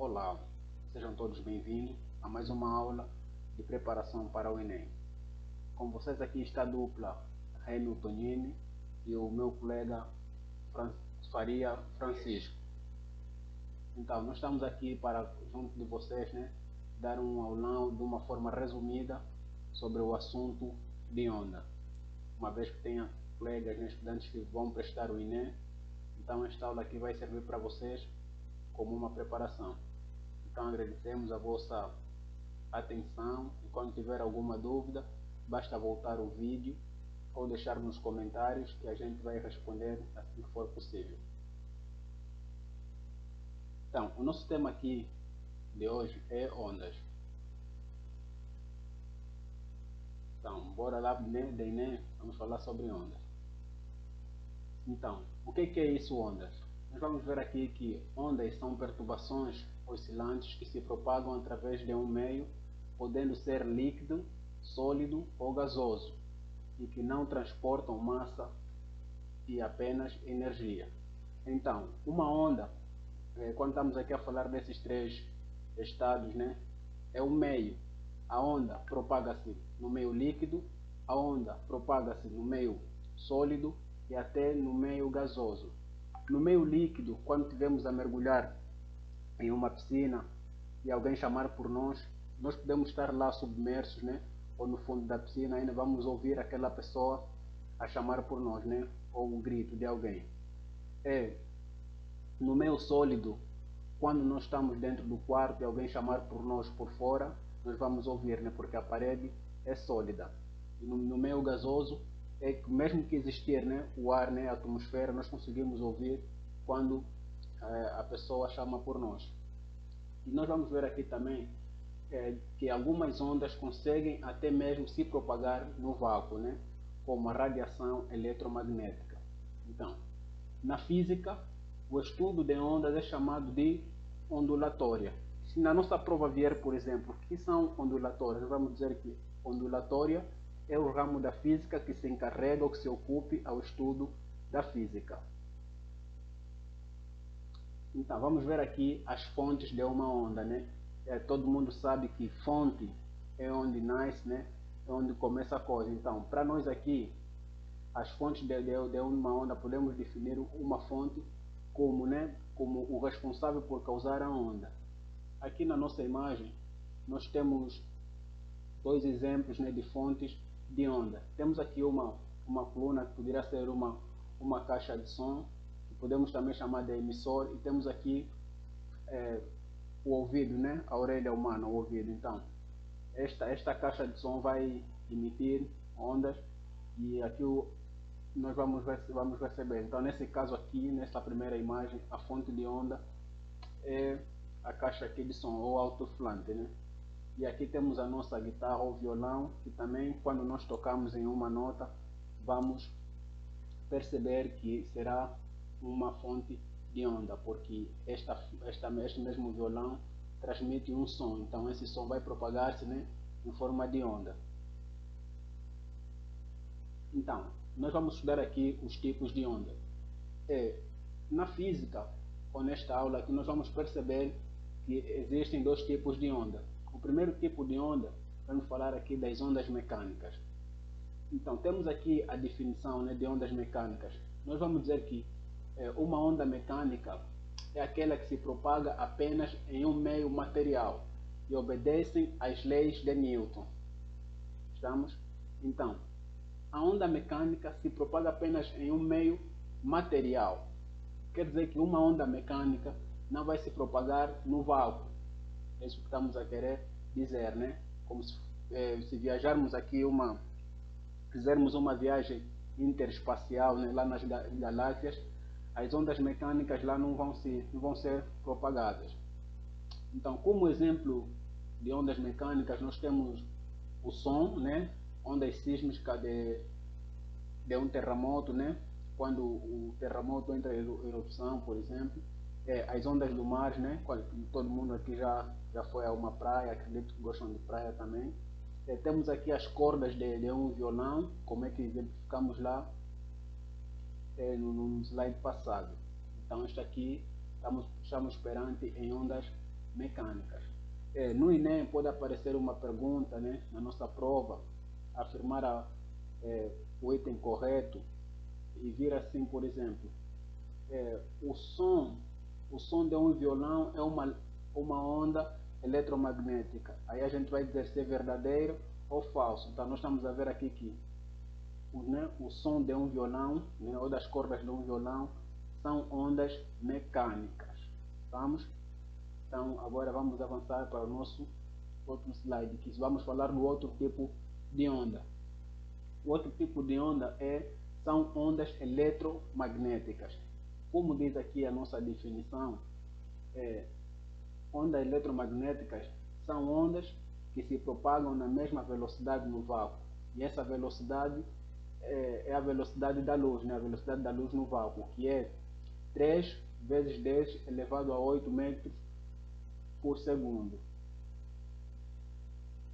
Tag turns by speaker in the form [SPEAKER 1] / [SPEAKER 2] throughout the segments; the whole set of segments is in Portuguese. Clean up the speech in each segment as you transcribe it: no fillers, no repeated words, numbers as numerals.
[SPEAKER 1] Olá, sejam todos bem-vindos a mais uma aula de preparação para o Enem. Com vocês aqui está a dupla Hamilton Nini e o meu colega Faria Francisco. Então, nós estamos aqui para, junto de vocês, dar um aulão de uma forma resumida sobre o assunto de onda. Uma vez que tenha colegas, estudantes que vão prestar o Enem, então esta aula aqui vai servir para vocês como uma preparação. Então agradecemos a vossa atenção e quando tiver alguma dúvida, basta voltar o vídeo ou deixar nos comentários que a gente vai responder assim que for possível. Então, o nosso tema aqui de hoje é ondas. Então, bora lá de Enem, vamos falar sobre ondas. Então, o que é isso ondas? Nós vamos ver aqui que ondas são perturbações oscilantes que se propagam através de um meio, podendo ser líquido, sólido ou gasoso, e que não transportam massa e apenas energia. Então, uma onda, quando estamos aqui a falar desses três estados, é o meio. A onda propaga-se no meio líquido, a onda propaga-se no meio sólido e até no meio gasoso. No meio líquido, quando estivermos a mergulhar em uma piscina e alguém chamar por nós podemos estar lá submersos, ou no fundo da piscina, ainda vamos ouvir aquela pessoa a chamar por nós, ou o grito de alguém. No meio sólido, quando nós estamos dentro do quarto e alguém chamar por nós por fora, nós vamos ouvir, porque a parede é sólida. E no meio gasoso, é que mesmo que existir o ar, a atmosfera, nós conseguimos ouvir quando a pessoa chama por nós. E nós vamos ver aqui também que algumas ondas conseguem até mesmo se propagar no vácuo, como a radiação eletromagnética. Então, na física, o estudo de ondas é chamado de ondulatória. Se na nossa prova vier, por exemplo, o que são ondulatórias, vamos dizer que ondulatória é o ramo da física que se encarrega ou que se ocupe ao estudo da física. Então, vamos ver aqui as fontes de uma onda, todo mundo sabe que fonte é onde nasce, é onde começa a coisa. Então, para nós aqui, as fontes de uma onda, podemos definir uma fonte como, como o responsável por causar a onda. Aqui na nossa imagem, nós temos dois exemplos de fontes de onda. Temos aqui uma coluna que poderia ser uma caixa de som, que podemos também chamar de emissor, e temos aqui o ouvido, a orelha humana, o ouvido. Então, esta caixa de som vai emitir ondas e aqui nós vamos receber. Então, nesse caso aqui, nessa primeira imagem, a fonte de onda é a caixa aqui de som, ou alto-falante, E aqui temos a nossa guitarra ou violão, que também, quando nós tocamos em uma nota, vamos perceber que será uma fonte de onda, porque este mesmo violão transmite um som, então esse som vai propagar-se em forma de onda. Então, nós vamos estudar aqui os tipos de onda. Na física, ou nesta aula aqui, nós vamos perceber que existem dois tipos de onda. O primeiro tipo de onda, vamos falar aqui das ondas mecânicas. Então, temos aqui a definição de ondas mecânicas. Nós vamos dizer que uma onda mecânica é aquela que se propaga apenas em um meio material e obedecem às leis de Newton. Estamos? Então, a onda mecânica se propaga apenas em um meio material. Quer dizer que uma onda mecânica não vai se propagar no vácuo. É isso que estamos a querer dizer, Como se viajarmos aqui fizermos uma viagem interespacial, lá nas galáxias, as ondas mecânicas lá não vão ser propagadas. Então, como exemplo de ondas mecânicas, nós temos o som, ondas sísmicas de um terremoto, quando o terremoto entra em erupção, por exemplo, as ondas do mar, todo mundo aqui já foi a uma praia, acredito que gostam de praia também. Temos aqui as cordas de um violão, como é que identificamos lá no slide passado. Então, este aqui estamos perante em ondas mecânicas. No Enem pode aparecer uma pergunta, né, na nossa prova, afirmar o item correto e vir assim, por exemplo, o som de um violão é uma onda eletromagnética. Aí a gente vai dizer se é verdadeiro ou falso. Então nós estamos a ver aqui que o som de um violão, né, ou das cordas de um violão, são ondas mecânicas. Vamos? Então agora vamos avançar para o nosso outro slide, que vamos falar do outro tipo de onda. O outro tipo de onda são ondas eletromagnéticas. Como diz aqui a nossa definição, ondas eletromagnéticas são ondas que se propagam na mesma velocidade no vácuo. E essa velocidade é a velocidade da luz, né? A velocidade da luz no vácuo, que é 3 vezes 10 elevado a 8 metros por segundo.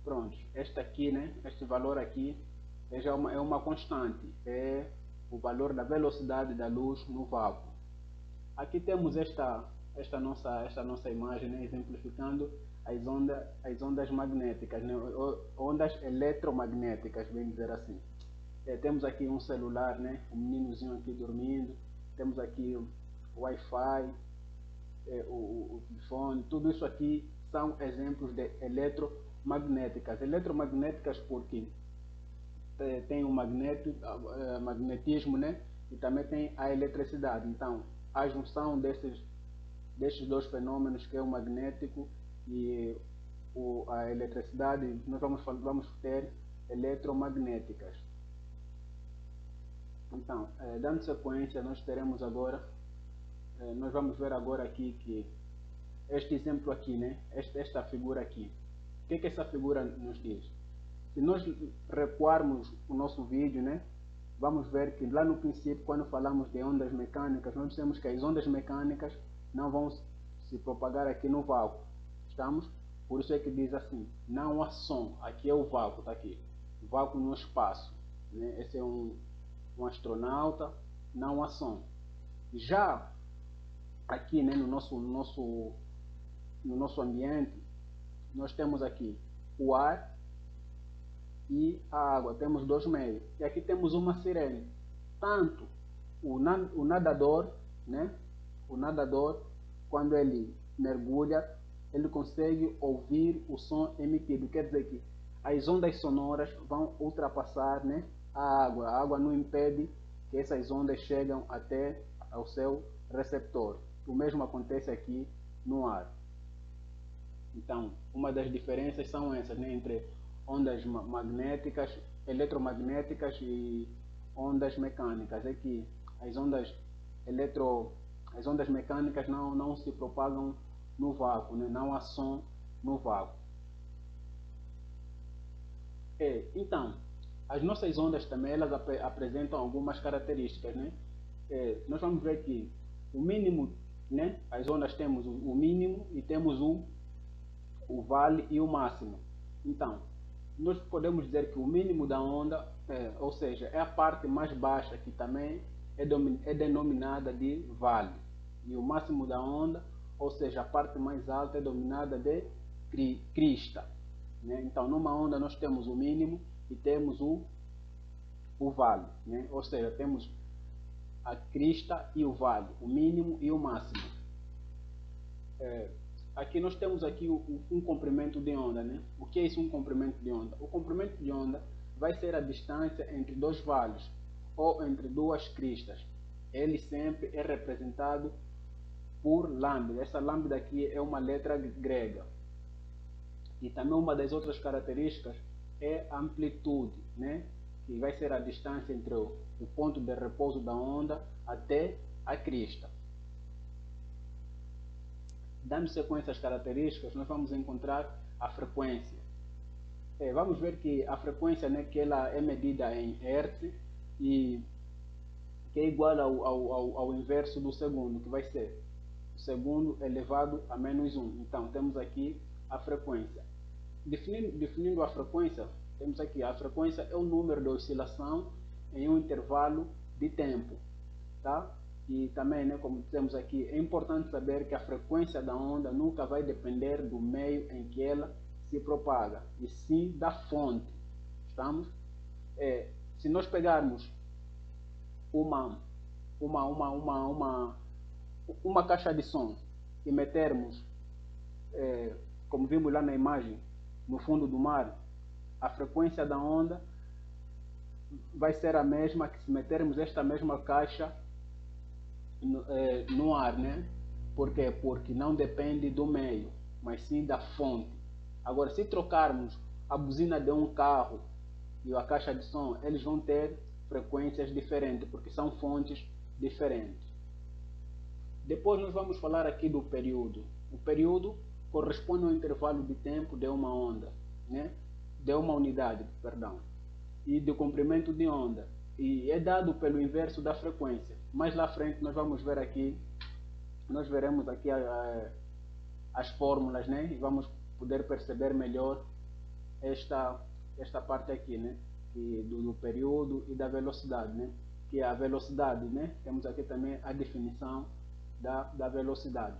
[SPEAKER 1] Pronto, este aqui, né? Este valor aqui é uma constante, é o valor da velocidade da luz no vácuo. Aqui temos esta nossa imagem, né, exemplificando as ondas magnéticas, né, ondas eletromagnéticas, bem dizer assim. Temos aqui um celular, né, um meninozinho aqui dormindo, temos aqui o Wi-Fi, o telefone, tudo isso aqui são exemplos de eletromagnéticas. Eletromagnéticas porque tem o magnetismo, né, e também tem a eletricidade. Então, a junção destes dois fenômenos, que é o magnético e a eletricidade, nós vamos ter eletromagnéticas. Então, dando sequência, nós teremos agora, nós vamos ver agora aqui que este exemplo aqui, né, esta figura aqui, o que essa figura nos diz? Se nós recuarmos o nosso vídeo, né, vamos ver que lá no princípio, quando falamos de ondas mecânicas, nós dissemos que as ondas mecânicas não vão se propagar aqui no vácuo. Estamos? Por isso é que diz assim, não há som. Aqui é o vácuo, está aqui. Vácuo no espaço. Né? Esse é um astronauta, não há som. Já aqui, né, no nosso ambiente, nós temos aqui o ar e a água, temos dois meios. E aqui temos uma sirene. Tanto o nadador, né? O nadador, quando ele mergulha, ele consegue ouvir o som emitido. Quer dizer que as ondas sonoras vão ultrapassar, né, a água. A água não impede que essas ondas cheguem até ao seu receptor. O mesmo acontece aqui no ar. Então, uma das diferenças são essas, né, entre ondas magnéticas, eletromagnéticas e ondas mecânicas. É que as ondas mecânicas não se propagam no vácuo, né? Não há som no vácuo. Então, as nossas ondas também elas apresentam algumas características, né? Nós vamos ver que o mínimo, né? As ondas temos o mínimo e temos o vale e o máximo. Então, nós podemos dizer que o mínimo da onda, ou seja, é a parte mais baixa, que também é denominada de vale. E o máximo da onda, ou seja, a parte mais alta, é denominada de crista. Né? Então, numa onda nós temos o mínimo e temos o vale. Né? Ou seja, temos a crista e o vale, o mínimo e o máximo. Aqui nós temos aqui um comprimento de onda, né? O que é isso, um comprimento de onda? O comprimento de onda vai ser a distância entre dois vales ou entre duas cristas. Ele sempre é representado por lambda. Essa lambda aqui é uma letra grega. E também uma das outras características é a amplitude, né? Que vai ser a distância entre o ponto de repouso da onda até a crista. Dando sequência às características, nós vamos encontrar a frequência. Vamos ver que a frequência, né, que ela é medida em Hertz e que é igual ao inverso do segundo, que vai ser o segundo elevado a menos 1. Então, temos aqui a frequência. Definindo a frequência, temos aqui a frequência é o número de oscilação em um intervalo de tempo. Tá? E também, né, como dizemos aqui, é importante saber que a frequência da onda nunca vai depender do meio em que ela se propaga, e sim da fonte. Estamos? Se nós pegarmos uma caixa de som e metermos, como vimos lá na imagem, no fundo do mar, a frequência da onda vai ser a mesma que se metermos esta mesma caixa no ar, né? Por quê? Porque não depende do meio, mas sim da fonte. Agora, se trocarmos a buzina de um carro e a caixa de som, eles vão ter frequências diferentes, porque são fontes diferentes. Depois nós vamos falar aqui do período. O período corresponde ao intervalo de tempo de uma onda, né? De uma unidade, perdão, e do comprimento de onda, e é dado pelo inverso da frequência. Mais lá à frente nós vamos ver aqui, nós veremos aqui as fórmulas, né? E vamos poder perceber melhor esta parte aqui, né? Do período e da velocidade, né? Que é a velocidade, né? Temos aqui também a definição da velocidade.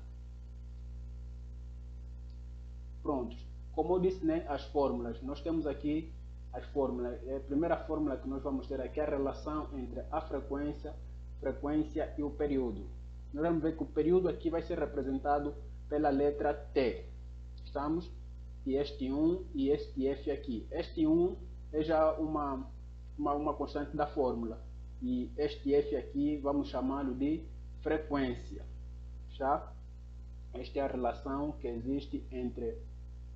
[SPEAKER 1] Pronto. Como eu disse, né? As fórmulas. Nós temos aqui as fórmulas. A primeira fórmula que nós vamos ter aqui é a relação entre a frequência e o período. Nós vamos ver que o período aqui vai ser representado pela letra T. Estamos? E este 1 e este F aqui. Este 1 é já uma constante da fórmula. E este F aqui vamos chamá-lo de frequência. Já? Esta é a relação que existe entre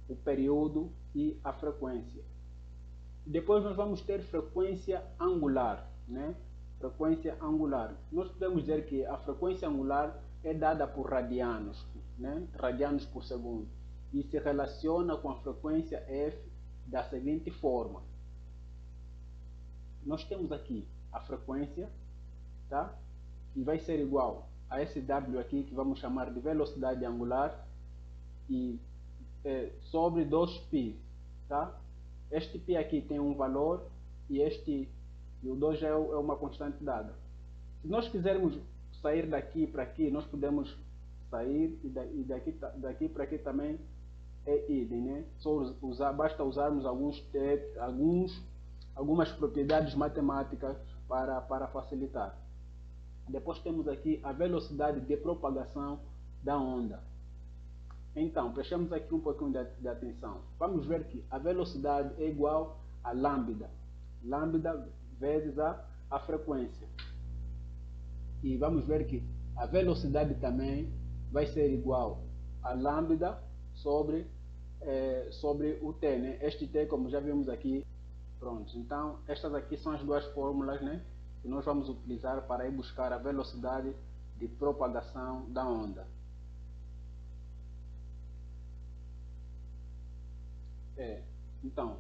[SPEAKER 1] o período e a frequência. Depois nós vamos ter frequência angular, né? Frequência angular. Nós podemos dizer que a frequência angular é dada por radianos, né? Radianos por segundo, e se relaciona com a frequência f da seguinte forma. Nós temos aqui a frequência, tá? E vai ser igual a esse W aqui, que vamos chamar de velocidade angular, e sobre 2π, tá? Este π aqui tem um valor e o 2 é uma constante dada. Se nós quisermos sair daqui para aqui, nós podemos sair, e daqui para aqui também é idem, né? Basta usarmos algumas propriedades matemáticas para facilitar. Depois temos aqui a velocidade de propagação da onda. Então, prestamos aqui um pouquinho de atenção. Vamos ver que a velocidade é igual a lambda. Lambda vezes a frequência. E vamos ver que a velocidade também vai ser igual a lambda sobre o t, né? Este t, como já vimos aqui. Pronto, então estas aqui são as duas fórmulas, né, que nós vamos utilizar para ir buscar a velocidade de propagação da onda. Então,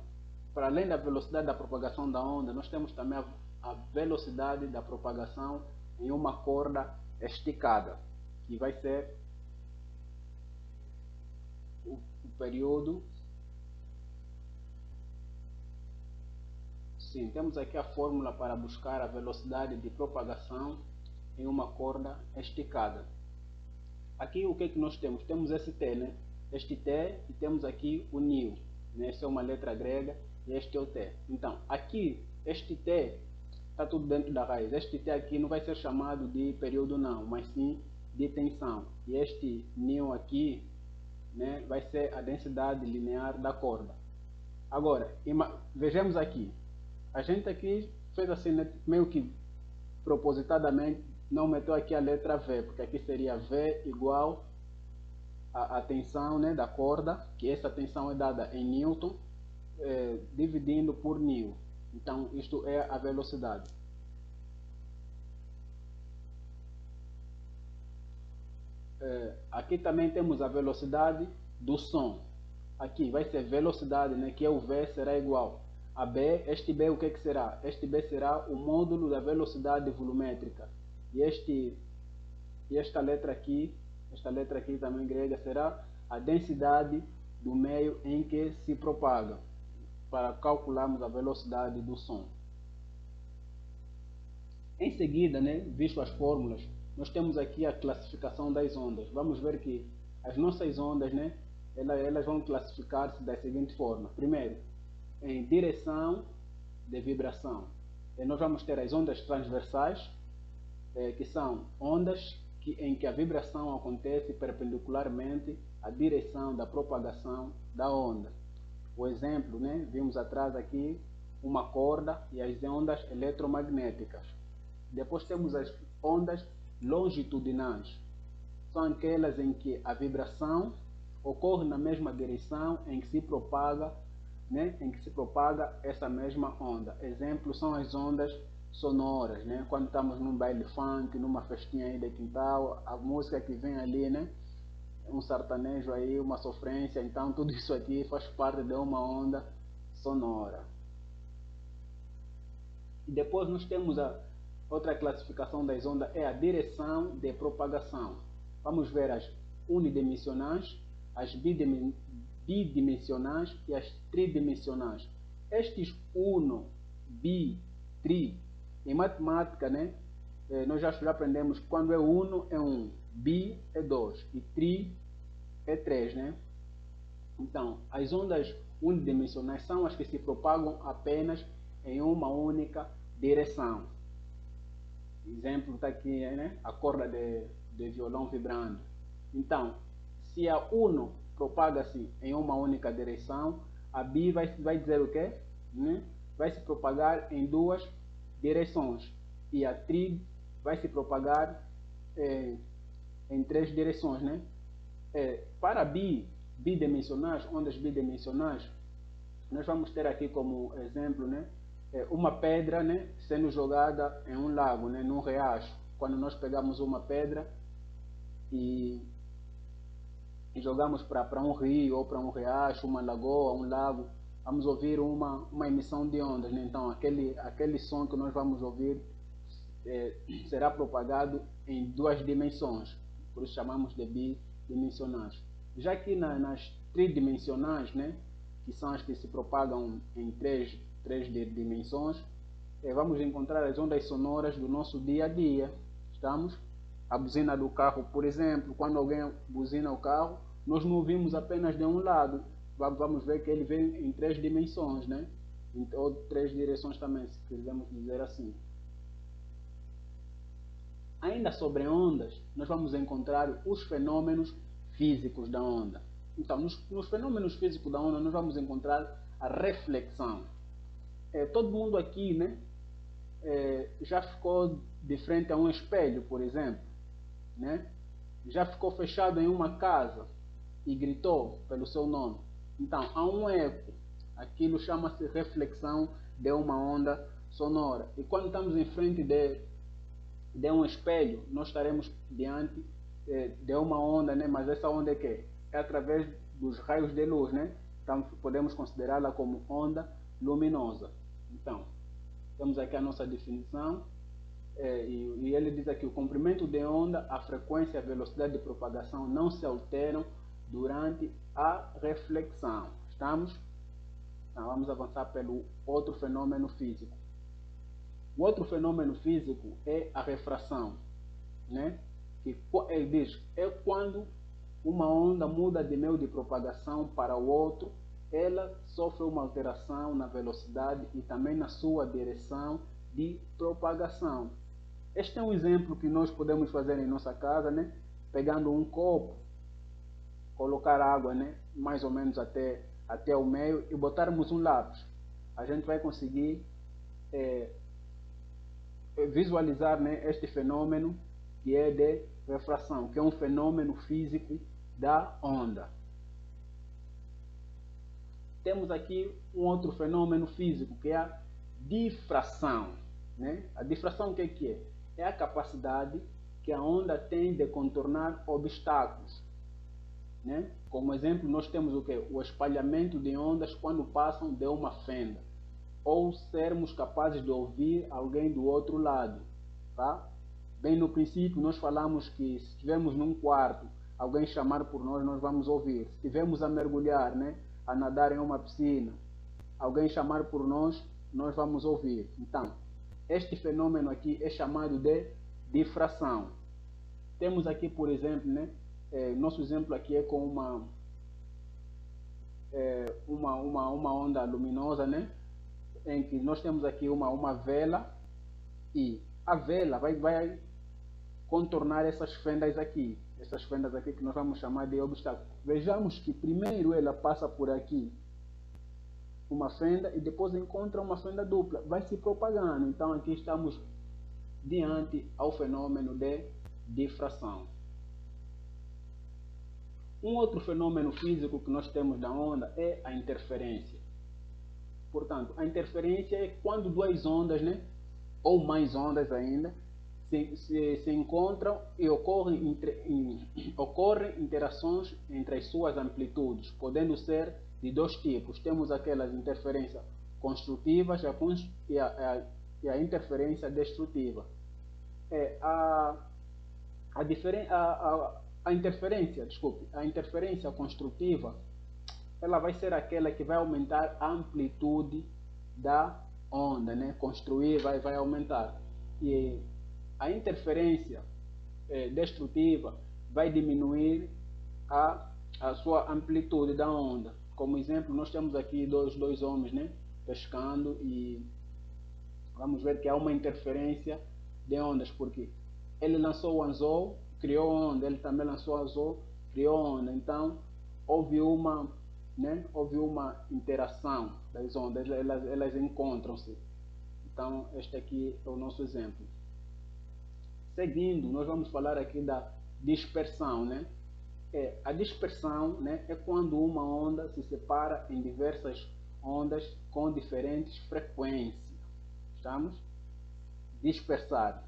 [SPEAKER 1] para além da velocidade da propagação da onda, nós temos também a velocidade da propagação em uma corda esticada, que vai ser o período. Sim, temos aqui a fórmula para buscar a velocidade de propagação em uma corda esticada. Aqui o que nós temos? Temos esse T, né? Este T, e temos aqui o ν, né? Essa é uma letra grega e este é o T. Então, aqui, este T está tudo dentro da raiz. Este T aqui não vai ser chamado de período não, mas sim de tensão. E este ν aqui, né, vai ser a densidade linear da corda. Agora, vejamos aqui. A gente aqui fez assim, né, meio que propositadamente, não meteu aqui a letra V, porque aqui seria V igual a tensão, né, da corda, que essa tensão é dada em Newton, dividindo por μ. Então, isto é a velocidade. Aqui também temos a velocidade do som. Aqui vai ser velocidade, né, que é o V, será igual a B. Este B o que será? Este B será o módulo da velocidade volumétrica. E esta letra aqui também grega, será a densidade do meio em que se propaga, para calcularmos a velocidade do som. Em seguida, né, visto as fórmulas, nós temos aqui a classificação das ondas. Vamos ver que as nossas ondas, né, elas vão classificar-se da seguinte forma. Primeiro, em direção de vibração. E nós vamos ter as ondas transversais, que são ondas em que a vibração acontece perpendicularmente à direção da propagação da onda. O exemplo, né, vimos atrás aqui uma corda e as ondas eletromagnéticas. Depois temos as ondas longitudinais. São aquelas em que a vibração ocorre na mesma direção em que se propaga, né, essa mesma onda. Exemplo são as ondas sonoras, né? Quando estamos num baile funk, numa festinha aí de quintal, a música que vem ali, né? Um sertanejo aí, uma sofrência, então tudo isso aqui faz parte de uma onda sonora. E depois nós temos a outra classificação das ondas, é a direção de propagação. Vamos ver as unidimensionais, as bidimensionais e as tridimensionais. Estes uno, bi, tri, em matemática, né, nós já aprendemos que quando é uno é 1, bi é 2 e tri é 3, né? Então, as ondas unidimensionais são as que se propagam apenas em uma única direção. Exemplo está aqui, né? A corda de violão vibrando. Então, se a uno propaga-se em uma única direção, a bi vai dizer o quê? Né? Vai se propagar em duas direções. E a tri vai se propagar em 3 direções, né? Para bidimensionais, ondas bidimensionais, nós vamos ter aqui como exemplo, né, uma pedra, né, sendo jogada em um lago, né, num riacho. Quando nós pegamos uma pedra e jogamos para um rio ou para um riacho, uma lagoa, um lago, vamos ouvir uma emissão de ondas, né? Então aquele som que nós vamos ouvir será propagado em 2 dimensões, por isso chamamos de bidimensionais. Já que nas tridimensionais, né, que são as que se propagam em 3 dimensões, vamos encontrar as ondas sonoras do nosso dia a dia. Estamos? A buzina do carro, por exemplo, quando alguém buzina o carro, nós não ouvimos apenas de um lado, vamos ver que ele vem em 3 dimensões, né? Ou 3 direções também, se quisermos dizer assim. Ainda sobre ondas, nós vamos encontrar os fenômenos físicos da onda. Então, nos fenômenos físicos da onda, nós vamos encontrar a reflexão. Todo mundo aqui, né, já ficou de frente a um espelho, por exemplo, né? Já ficou fechado em uma casa e gritou pelo seu nome. Então, há um eco. Aquilo chama-se reflexão de uma onda sonora. E quando estamos em frente de um espelho, nós estaremos diante de uma onda, né? Mas essa onda é que? É através dos raios de luz, né? Então, podemos considerá-la como onda luminosa. Então, temos aqui a nossa definição. E ele diz aqui: o comprimento de onda, a frequência e a velocidade de propagação não se alteram durante a reflexão. Estamos? Então, vamos avançar pelo outro fenômeno físico. O outro fenômeno físico é a refração, né? Que ele diz, é quando uma onda muda de meio de propagação para o outro, ela sofre uma alteração na velocidade e também na sua direção de propagação. Este é um exemplo que nós podemos fazer em nossa casa, né? Pegando um copo, colocar água, né, mais ou menos até o meio e botarmos um lápis. A gente vai conseguir visualizar, né, este fenômeno que é de refração, que é um fenômeno físico da onda. Temos aqui um outro fenômeno físico que é a difração, né? A difração o que é? É a capacidade que a onda tem de contornar obstáculos, né? Como exemplo, nós temos o que? O espalhamento de ondas quando passam de uma fenda, ou sermos capazes de ouvir alguém do outro lado, tá? Bem no princípio nós falamos que se estivermos num quarto, alguém chamar por nós, nós vamos ouvir. Se estivermos a mergulhar, né, a nadar em uma piscina, alguém chamar por nós, nós vamos ouvir. Então, este fenômeno aqui é chamado de difração. temos aqui, por exemplo, né, nosso exemplo aqui é com uma onda luminosa, né, em que nós temos aqui uma vela, e a vela vai contornar essas fendas aqui que nós vamos chamar de obstáculo. Vejamos que primeiro ela passa por aqui, uma fenda, e depois encontra uma fenda dupla, vai se propagando. Então aqui estamos diante ao fenômeno de difração. Um outro fenômeno físico que nós temos da onda é a interferência. Portanto, a interferência é quando duas ondas, né, ou mais ondas ainda, se encontram e ocorrem interações entre as suas amplitudes, podendo ser de dois tipos. Temos aquelas interferências construtivas e a interferência destrutiva. A interferência construtiva, ela vai ser aquela que vai aumentar a amplitude da onda, né? Construir vai aumentar. E a interferência destrutiva vai diminuir a sua amplitude da onda. Como exemplo, nós temos aqui dois homens, né, pescando, e vamos ver que há uma interferência de ondas, porque ele lançou o anzol, criou onda, ele também lançou o anzol, criou onda. Então houve uma interação das ondas, elas encontram-se. Então este aqui é o nosso exemplo. Seguindo, nós vamos falar aqui da dispersão, né? A dispersão, né, é quando uma onda se separa em diversas ondas com diferentes frequências. Estamos? Dispersar.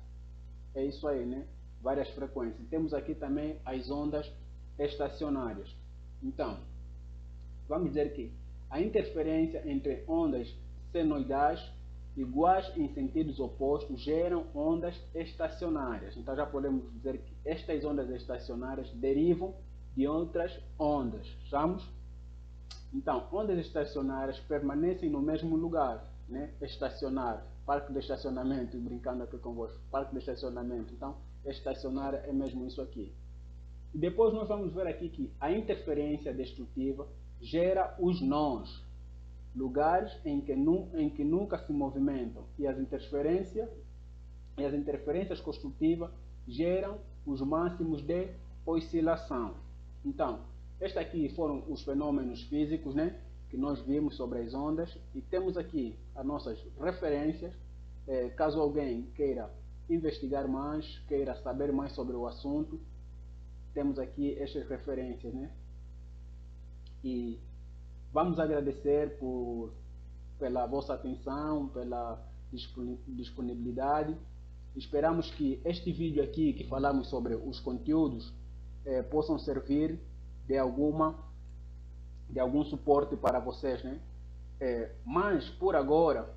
[SPEAKER 1] É isso aí, né? Várias frequências. Temos aqui também as ondas estacionárias. Então, vamos dizer que a interferência entre ondas senoidais iguais em sentidos opostos geram ondas estacionárias. Então já podemos dizer que estas ondas estacionárias derivam de outras ondas. Estamos? Então, ondas estacionárias permanecem no mesmo lugar, né? Estacionar, parque de estacionamento, brincando aqui convosco, parque de estacionamento. Então, estacionária é mesmo isso aqui. E depois nós vamos ver aqui que a interferência destrutiva gera os nós, lugares em que nunca se movimentam, e as interferências construtivas geram os máximos de oscilação. Então, estes aqui foram os fenômenos físicos, né, que nós vimos sobre as ondas, e temos aqui as nossas referências. Caso alguém queira investigar mais, queira saber mais sobre o assunto, temos aqui estas referências, né? E vamos agradecer pela vossa atenção, pela disponibilidade. Esperamos que este vídeo aqui, que falamos sobre os conteúdos, possam servir de algum suporte para vocês, né? Mas, por agora,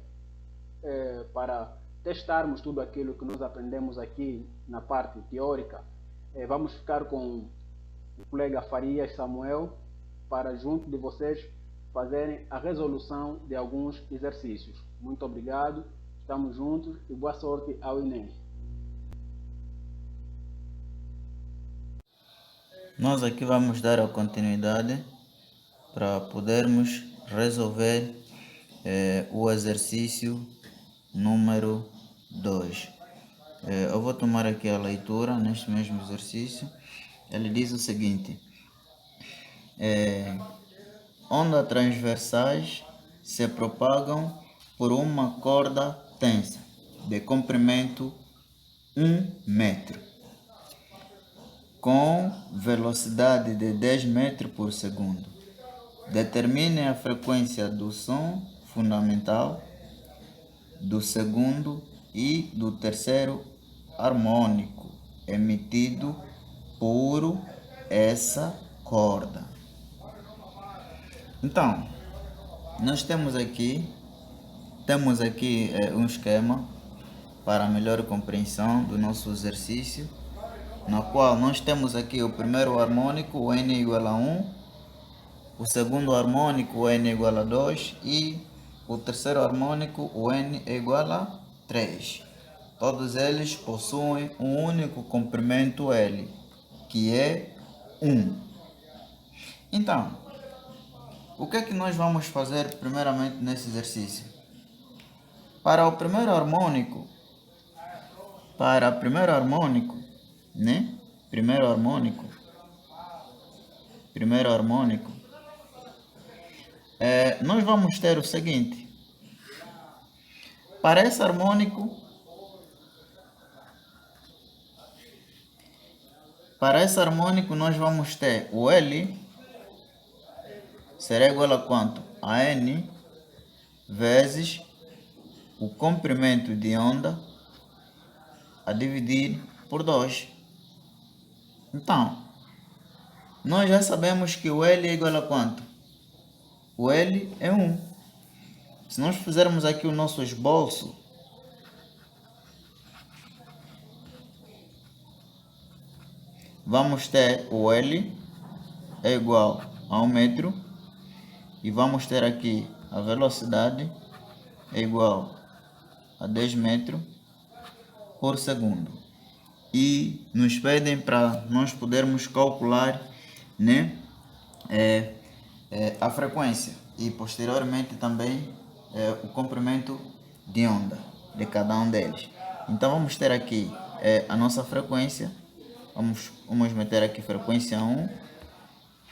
[SPEAKER 1] para testarmos tudo aquilo que nós aprendemos aqui na parte teórica, vamos ficar com o colega Farias Samuel, para junto de vocês fazerem a resolução de alguns exercícios. Muito obrigado, estamos juntos e boa sorte ao Enem.
[SPEAKER 2] Nós aqui vamos dar a continuidade para podermos resolver o exercício número 2. Eu vou tomar aqui a leitura neste mesmo exercício. Ele diz o seguinte: ondas transversais se propagam por uma corda tensa de comprimento 1 metro, com velocidade de 10 metros por segundo. Determine a frequência do som fundamental, do segundo e do terceiro harmônico emitido por essa corda. Então, nós temos aqui um esquema para melhor compreensão do nosso exercício, na qual nós temos aqui o primeiro harmônico, o N igual a 1, o segundo harmônico, o N igual a 2, e o terceiro harmônico, o N é igual a 3. Todos eles possuem um único comprimento L, que é 1. Então, o que é que nós vamos fazer primeiramente nesse exercício? Para o primeiro harmônico, né? Primeiro harmônico, nós vamos ter o seguinte. Para esse harmônico, nós vamos ter o L será igual a quanto? A N vezes o comprimento de onda a dividir por 2. Então, nós já sabemos que o L é igual a quanto? O L é 1. Se nós fizermos aqui o nosso esboço, vamos ter o L é igual a 1 metro e vamos ter aqui a velocidade é igual a 10 metros por segundo. E nos pedem para nós podermos calcular, né, a frequência e posteriormente também o comprimento de onda de cada um deles. Então vamos ter aqui a nossa frequência, vamos meter aqui frequência 1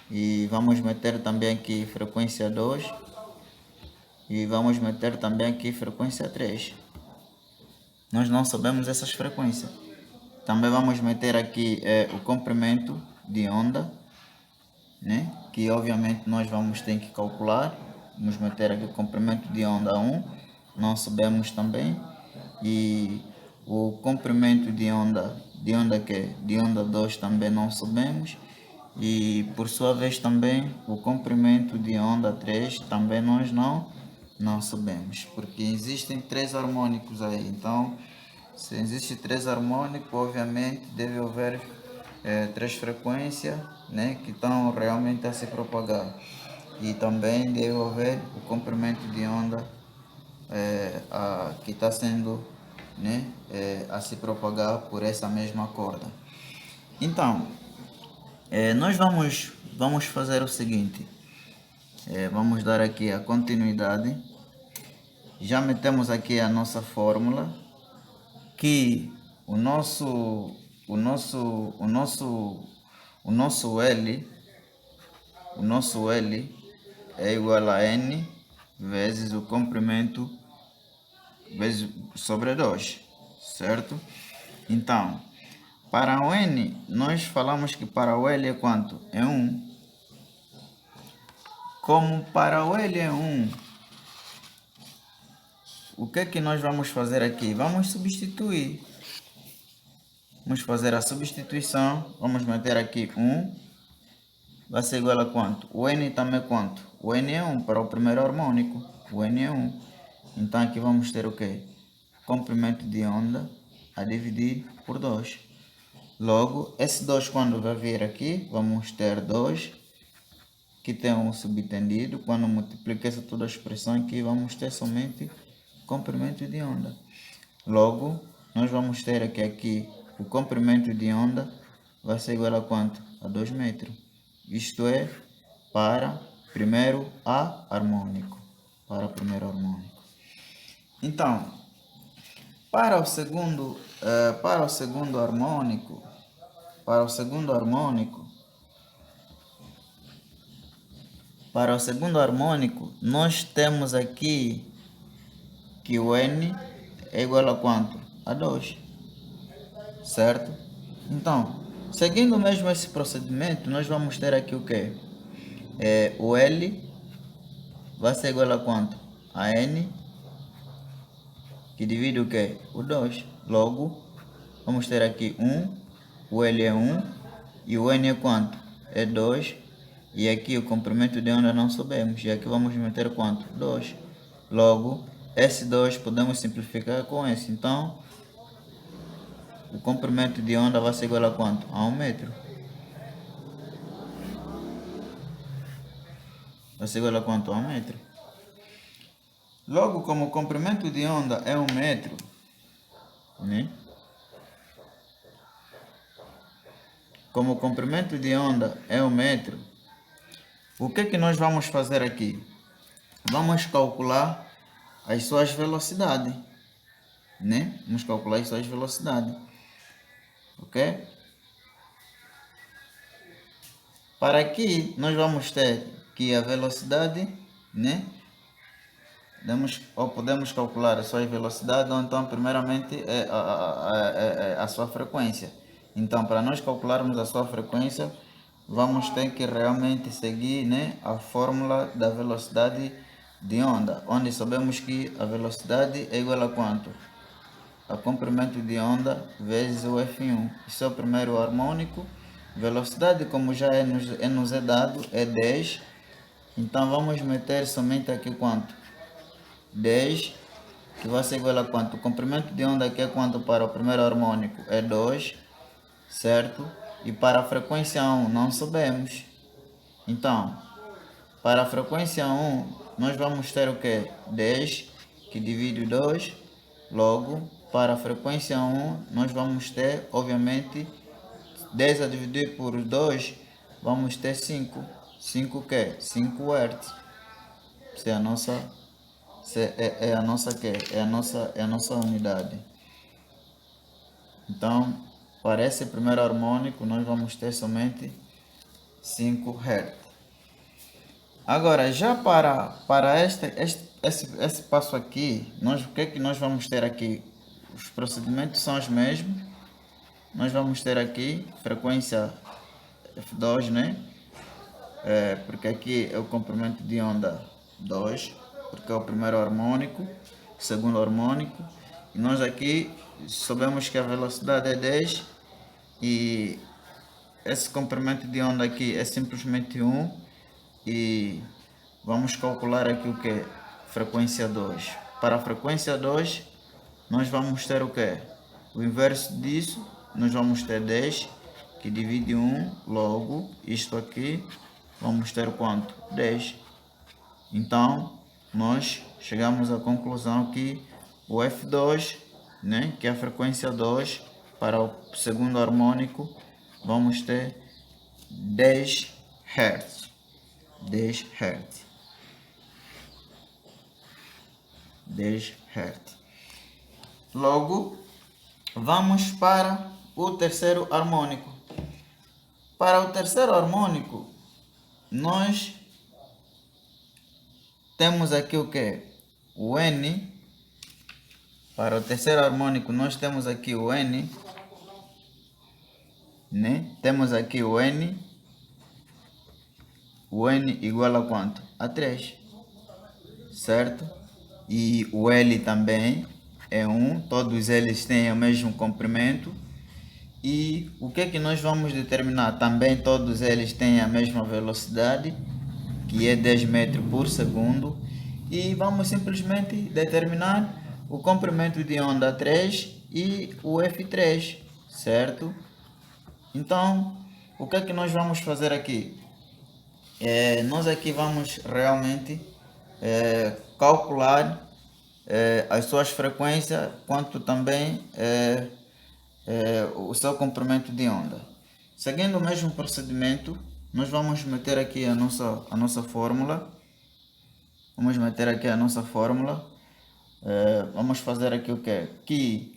[SPEAKER 2] e vamos meter também aqui frequência 2 e vamos meter também aqui frequência 3. Nós não sabemos essas frequências. Também vamos meter aqui o comprimento de onda, né? Que obviamente nós vamos ter que calcular. Vamos meter aqui o comprimento de onda 1, não sabemos também. E o comprimento de onda 2 também não sabemos. E por sua vez também o comprimento de onda 3 também nós não sabemos, porque existem 3 harmônicos aí. Então, se existe 3 harmônicos, obviamente deve haver 3 frequências, né, que estão realmente a se propagar. E também deve haver o comprimento de onda que está sendo, né, a se propagar por essa mesma corda. Então, nós vamos fazer o seguinte. Vamos dar aqui a continuidade. Já metemos aqui a nossa fórmula, que o nosso L é igual a N vezes o comprimento sobre 2, certo? Então, para o N, nós falamos que para o L é quanto? É 1. Como para o L é 1, o que é que nós vamos fazer aqui? Vamos substituir. Vamos fazer a substituição. Vamos meter aqui 1. Vai ser igual a quanto? O N também é quanto? O N é 1 para o primeiro harmônico. O N é 1. Então aqui vamos ter o quê? Comprimento de onda a dividir por 2. Logo, esse 2 quando vai vir aqui, vamos ter 2, que tem um subentendido. Quando multiplica essa toda a expressão aqui, vamos ter somente comprimento de onda. Logo, nós vamos ter aqui o comprimento de onda vai ser igual a quanto? A 2 metros. Isto é, para primeiro harmônico. Então, para o segundo harmônico, nós temos aqui que o N é igual a quanto? A 2, certo? Então, seguindo mesmo esse procedimento, nós vamos ter aqui o que? O L vai ser igual a quanto? A N, que divide o que? O 2. Logo, vamos ter aqui 1, o L é 1, e o N é quanto? É 2, e aqui o comprimento de onda não sabemos, e aqui vamos meter quanto? 2. Logo, esse 2 podemos simplificar com esse, então o comprimento de onda vai ser igual a quanto? A 1 metro. Vai ser igual a quanto? A 1 metro. Logo, como o comprimento de onda é 1 metro, né? Como o comprimento de onda é 1 metro, o que nós vamos fazer aqui? Vamos calcular as suas velocidades, né? Vamos calcular as suas velocidades, ok? Para aqui, nós vamos ter que a velocidade, né? Podemos calcular a sua velocidade, ou então, primeiramente, a sua frequência. Então, para nós calcularmos a sua frequência, vamos ter que realmente seguir, né, a fórmula da velocidade de onda, onde sabemos que a velocidade é igual a quanto? A comprimento de onda vezes o F1. Isso é o primeiro harmônico. Velocidade, como já nos é dado, é 10. Então vamos meter somente aqui quanto? 10, que vai ser igual a quanto? O comprimento de onda aqui é quanto para o primeiro harmônico? É 2, certo? E para a frequência 1 não sabemos. Então, para a frequência 1, nós vamos ter o que? 10, que divide 2. Logo, para a frequência 1, nós vamos ter, obviamente, 10 a dividir por 2, vamos ter 5. 5 o quê? 5 Hz. Isso é a nossa, é a nossa que é a nossa unidade. Então, para esse primeiro harmônico, nós vamos ter somente 5 Hz. Agora, já para esse passo aqui, o que nós vamos ter aqui? Os procedimentos são os mesmos. Nós vamos ter aqui frequência F2, né? Porque aqui é o comprimento de onda 2, porque é o primeiro harmônico, o segundo harmônico. E nós aqui sabemos que a velocidade é 10 e esse comprimento de onda aqui é simplesmente 1 e vamos calcular aqui o que? Frequência 2. Para a frequência 2, nós vamos ter o que? O inverso disso, nós vamos ter 10, que divide 1, logo, isto aqui, vamos ter quanto? 10. Então, nós chegamos à conclusão que o F2, né, que é a frequência 2, para o segundo harmônico, vamos ter 10 Hz. 10 Hz. 10 Hz. Logo, vamos para o terceiro harmônico. Para o terceiro harmônico, nós temos aqui o que? O N. Para o terceiro harmônico, nós temos aqui o N, né? Temos aqui o N. O N igual a quanto? A 3, certo? E o L também é 1. Todos eles têm o mesmo comprimento. E o que nós vamos determinar? Também todos eles têm a mesma velocidade, que é 10 metros por segundo. E vamos simplesmente determinar o comprimento de onda 3 e o F3, certo? Então, o que nós vamos fazer aqui? Nós aqui vamos realmente calcular as suas frequências, quanto também o seu comprimento de onda. Seguindo o mesmo procedimento, nós vamos meter aqui a nossa fórmula. Vamos meter aqui a nossa fórmula. Vamos fazer aqui o que? Que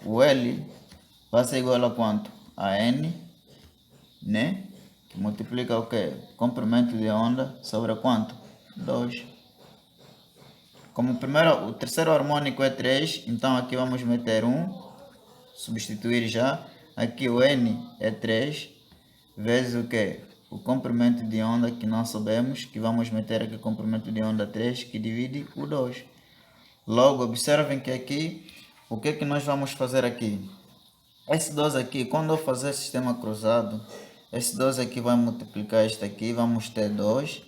[SPEAKER 2] o L vai ser igual a quanto? A N, né? Que multiplica o que? Comprimento de onda sobre quanto? 2. Como o terceiro harmônico é 3, então aqui vamos meter 1. Substituir já. Aqui o N é 3 vezes o que? O comprimento de onda que não sabemos, que vamos meter aqui comprimento de onda 3, que divide o 2. Logo, observem que aqui, o que nós vamos fazer aqui? Esse 2 aqui, quando eu fazer sistema cruzado, esse 2 aqui vai multiplicar este aqui, vamos ter 2,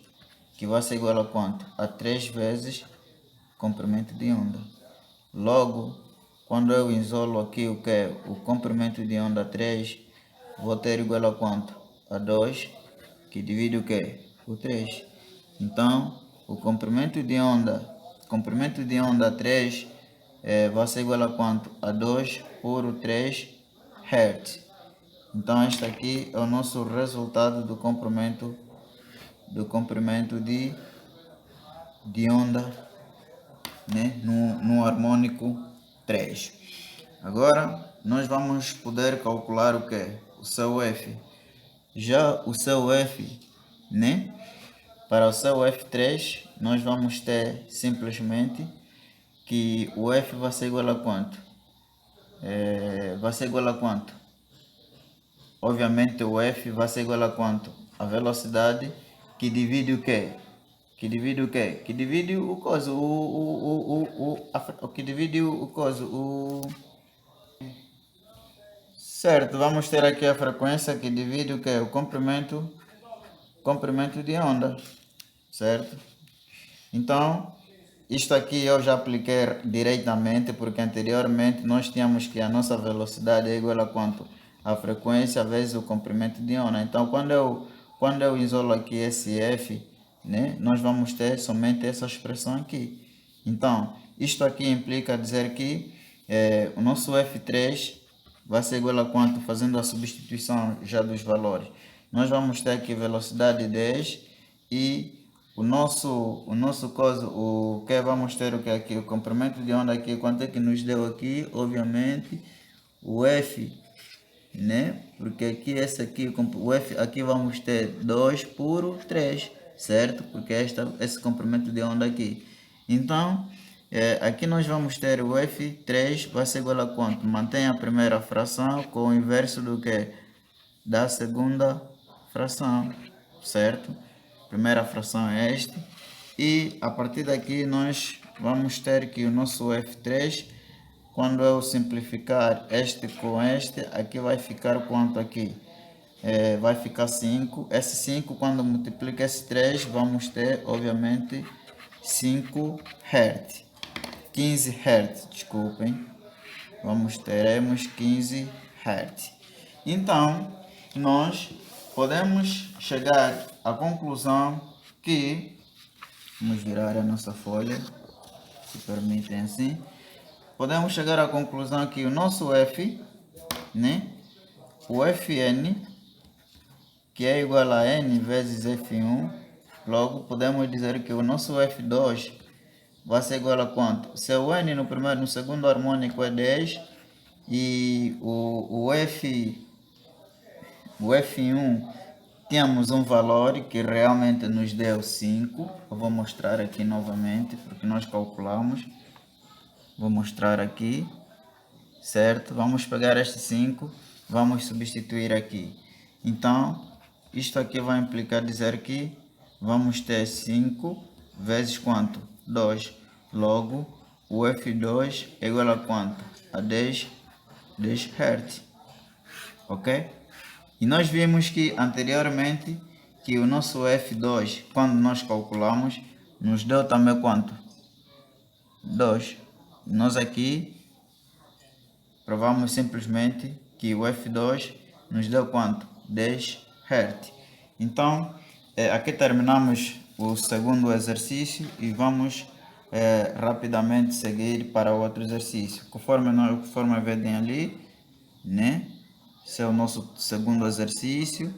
[SPEAKER 2] que vai ser igual a quanto? A 3 vezes comprimento de onda. Logo, quando eu isolo aqui o que? O comprimento de onda 3, vou ter igual a quanto? A 2, que divide o que? O 3. Então, o comprimento de onda 3 vai ser igual a quanto? A 2 por 3 Hz. Então este aqui é o nosso resultado do comprimento de onda, né, no harmônico 3. Agora nós vamos poder calcular o que? O seu F. Já o seu F, né? Para o seu F3 nós vamos ter simplesmente que o F vai ser igual a quanto? Vai ser igual a quanto? Obviamente o F vai ser igual a quanto? A velocidade que divide o quê? Que divide o quê? Que divide o coso, que divide o coso, certo, vamos ter aqui a frequência que divide o quê? O comprimento de onda, certo? Então, isto aqui eu já apliquei diretamente, porque anteriormente nós tínhamos que a nossa velocidade é igual a quanto? A frequência vezes o comprimento de onda. Então, quando eu isolo aqui esse F, né, nós vamos ter somente essa expressão aqui. Então, isto aqui implica dizer que o nosso F3 vai ser igual a quanto? Fazendo a substituição já dos valores. Nós vamos ter aqui velocidade 10 e o nosso coisa, o que vamos ter o que aqui? O comprimento de onda aqui, quanto é que nos deu aqui? Obviamente, o F, né? Porque aqui, esse aqui, o F aqui vamos ter 2 por 3, certo? Porque esse comprimento de onda aqui. Então, aqui nós vamos ter o F3 vai ser igual a quanto? Mantém a primeira fração com o inverso do que? Da segunda fração, certo? Primeira fração é este. E a partir daqui nós vamos ter que o nosso F3, quando eu simplificar este com este, aqui vai ficar quanto aqui? Vai ficar 5. Esse 5, quando multiplica esse 3, vamos ter, obviamente, 5 Hz. 15 Hz, desculpem. Teremos 15 Hz. Então, nós podemos chegar à conclusão que, vamos virar a nossa folha, se permitem assim, podemos chegar à conclusão que o nosso F, né, o Fn, que é igual a N vezes F1, logo podemos dizer que o nosso F2 vai ser igual a quanto? Se o N no segundo harmônico é 10 e o F1 tínhamos um valor que realmente nos deu 5. Eu vou mostrar aqui novamente, porque nós calculamos. Vou mostrar aqui, certo? Vamos pegar este 5, vamos substituir aqui. Então, isto aqui vai implicar dizer que vamos ter 5 vezes quanto? 2. Logo, o F2 é igual a quanto? A 10 Hz. Ok? E nós vimos que anteriormente que o nosso F2, quando nós calculamos, nos deu também quanto? 2. Nós aqui provamos simplesmente que o F2 nos deu quanto? 10 Hz. Então, aqui terminamos o segundo exercício e vamos rapidamente seguir para o outro exercício. Conforme vedem ali, né? Esse é o nosso segundo exercício.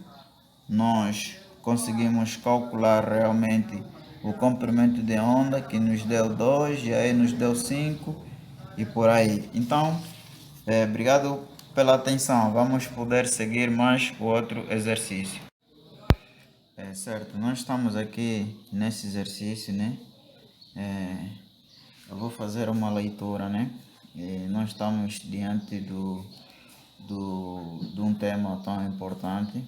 [SPEAKER 2] Nós conseguimos calcular realmente o comprimento de onda, que nos deu 2 e aí nos deu 5 e por aí. Então, obrigado pela atenção. Vamos poder seguir mais o outro exercício. Certo, nós estamos aqui nesse exercício, né? Eu vou fazer uma leitura, né? Nós estamos diante de um tema tão importante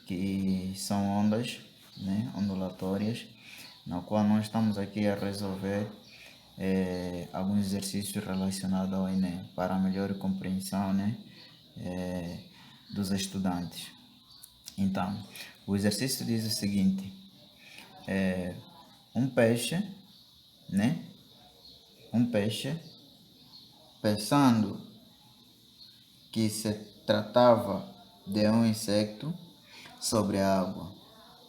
[SPEAKER 2] que são ondas, né, ondulatórias, na qual nós estamos aqui a resolver alguns exercícios relacionados ao Enem para a melhor compreensão, né, dos estudantes. Então, o exercício diz o seguinte: um peixe, né, pensando que se tratava de um insecto sobre a água,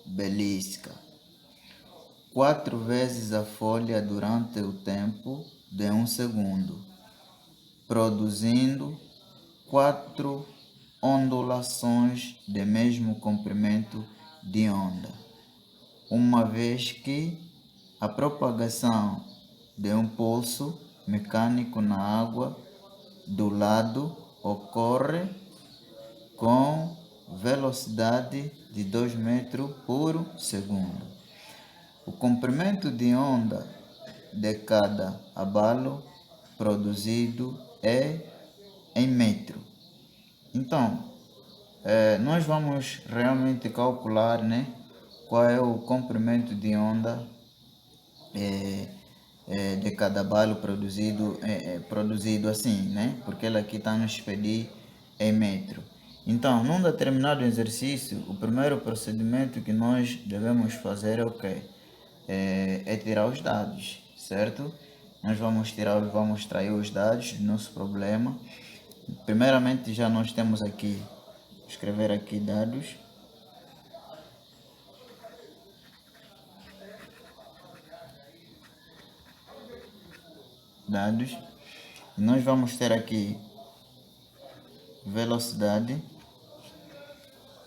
[SPEAKER 2] belisca 4 vezes a folha durante o tempo de 1 segundo. produzindo 4 ondulações de mesmo comprimento de onda, uma vez que a propagação de um pulso mecânico na água do lado ocorre com velocidade de 2 metros por segundo. O comprimento de onda de cada abalo produzido é em metro. Então, nós vamos realmente calcular, né, qual é o comprimento de onda de cada abalo produzido assim, né? Porque ele aqui está nos pedir em metro. Então, num determinado exercício, o primeiro procedimento que nós devemos fazer é o quê? É tirar os dados, certo? Nós vamos extrair os dados do nosso problema. Primeiramente, já nós temos aqui, escrever aqui dados. E nós vamos ter aqui velocidade,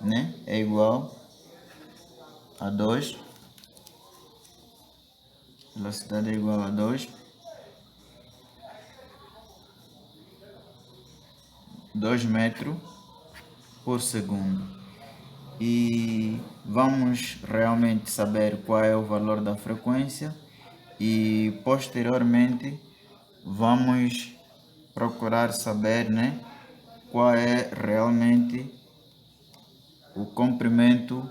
[SPEAKER 2] né, é igual a 2. Velocidade é igual a 2 metros por segundo. E vamos realmente saber qual é o valor da frequência e posteriormente vamos procurar saber, né, qual é realmente o comprimento,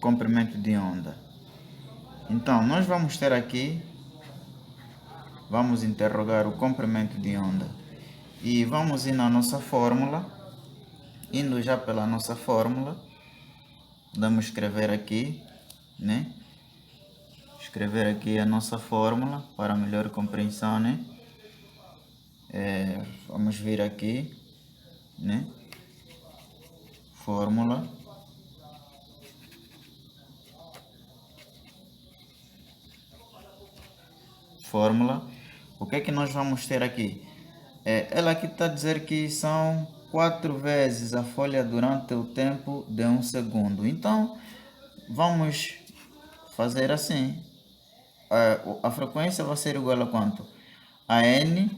[SPEAKER 2] comprimento de onda. Então, nós vamos ter aqui, vamos interrogar o comprimento de onda e vamos ir na nossa fórmula. Indo já pela nossa fórmula, vamos escrever aqui, né? Escrever aqui a nossa fórmula para melhor compreensão, né? Vamos vir aqui, né? Fórmula. O que é que nós vamos ter aqui? Ela aqui está a dizer que são 4 vezes a folha durante o tempo de 1 segundo. Então, vamos fazer assim. A frequência vai ser igual a quanto? A n,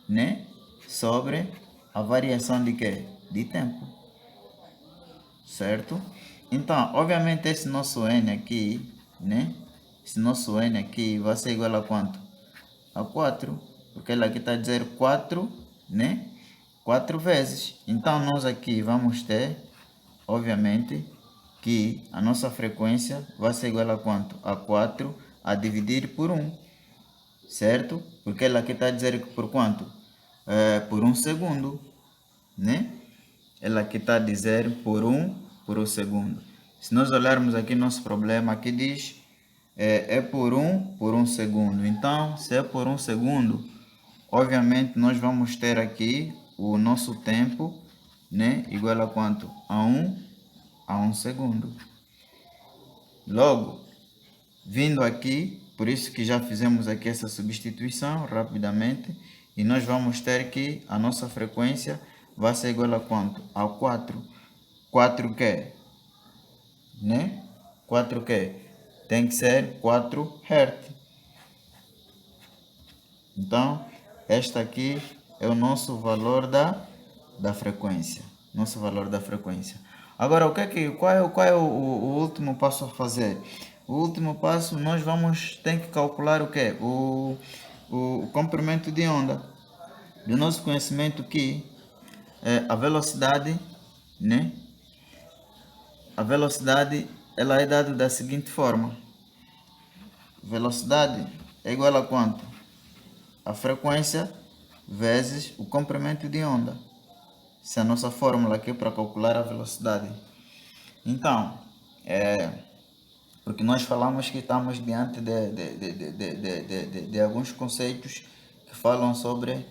[SPEAKER 2] né, sobre a variação de quê? De tempo. Certo? Então, obviamente, esse nosso n aqui, né? Esse nosso n aqui vai ser igual a quanto? A 4. Porque ele aqui está a dizer 4, né? 4 vezes. Então, nós aqui vamos ter, obviamente, que a nossa frequência vai ser igual a quanto? A 4 a dividir por 1. Certo? Porque ele aqui está a dizer que por quanto? Por 1 segundo. Né? Ele aqui está a dizer por 1 segundo. Se nós olharmos aqui nosso problema, aqui diz por 1 segundo. Então, se é por 1 segundo, obviamente nós vamos ter aqui o nosso tempo, né, igual a quanto? A 1 segundo. Logo, vindo aqui, por isso que já fizemos aqui essa substituição rapidamente, e nós vamos ter que a nossa frequência vai ser igual a quanto? A 4. 4 que? Né? 4 que? Tem que ser 4 Hz. Então, este aqui é o nosso valor da frequência. Nosso valor da frequência. Agora, qual é o último passo a fazer? O último passo, nós ter que calcular o quê? O comprimento de onda. Do nosso conhecimento que a velocidade, né? A velocidade, ela é dada da seguinte forma. Velocidade é igual a quanto? A frequência vezes o comprimento de onda. Essa é a nossa fórmula aqui para calcular a velocidade. Então, porque nós falamos que estamos diante de alguns conceitos que falam sobre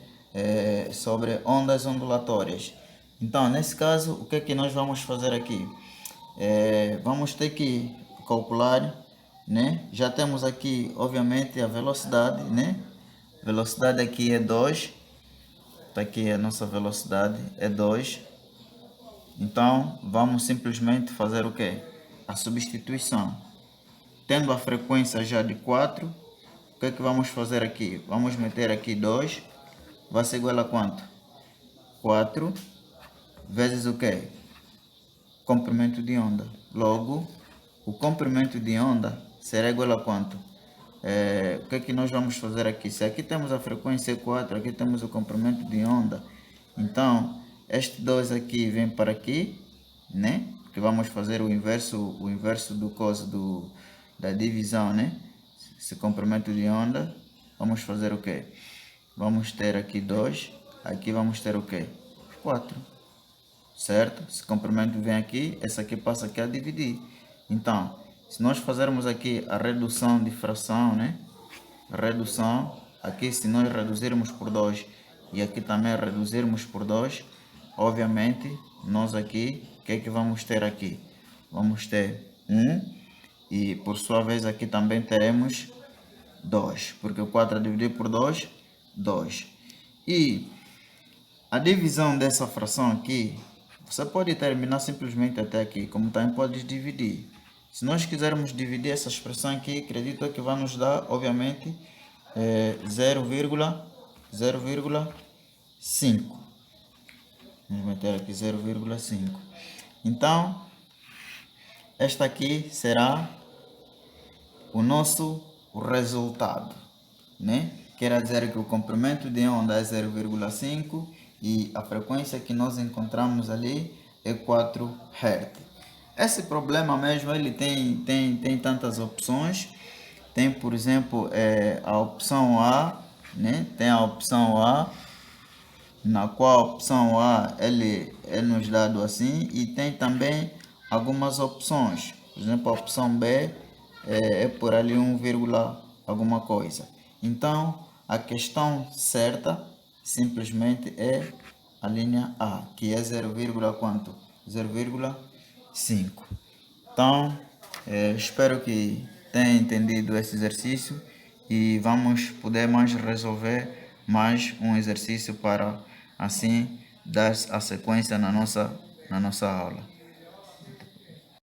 [SPEAKER 2] ondas ondulatórias. Então, nesse caso, o que é que nós vamos fazer aqui? Vamos ter que calcular, né? Já temos aqui, obviamente, a velocidade, né? Velocidade aqui é 2. Está aqui a nossa velocidade, é 2. Então, vamos simplesmente fazer o quê? A substituição. Tendo a frequência já de 4, o que é que vamos fazer aqui? Vamos meter aqui 2, vai ser igual a quanto? 4 vezes o quê? Comprimento de onda. Logo, o comprimento de onda será igual a quanto? O que é que nós vamos fazer aqui? Se aqui temos a frequência 4, aqui temos o comprimento de onda, então este 2 aqui vem para aqui, né? Porque vamos fazer o inverso do coso da divisão, né? Esse comprimento de onda, vamos fazer o quê? Vamos ter aqui 2, aqui vamos ter o quê? 4, certo? Esse comprimento vem aqui, esse aqui passa aqui a dividir. Então, se nós fazermos aqui a redução de fração, né? Redução, aqui se nós reduzirmos por 2 e aqui também reduzirmos por 2, obviamente, nós aqui, o que é que vamos ter aqui? Vamos ter 1 e por sua vez aqui também teremos 2, porque 4 a dividir por 2, 2. E a divisão dessa fração aqui, você pode terminar simplesmente até aqui, como também pode dividir. Se nós quisermos dividir essa expressão aqui, acredito que vai nos dar, obviamente, 0,5. Vamos meter aqui 0,5. Então, esta aqui será o nosso resultado, né? Quer dizer que o comprimento de onda é 0,5 e a frequência que nós encontramos ali é 4 Hz. Esse problema mesmo, ele tem tantas opções. Tem, por exemplo, a opção A, né? Tem a opção A, na qual a opção A ele é nos dado assim, e tem também algumas opções. Por exemplo, a opção B é por ali 1, alguma coisa. Então, a questão certa simplesmente é a linha A, que é 0, quanto? 0,5. Então, espero que tenha entendido esse exercício e vamos poder mais resolver mais um exercício para assim dar a sequência na nossa aula.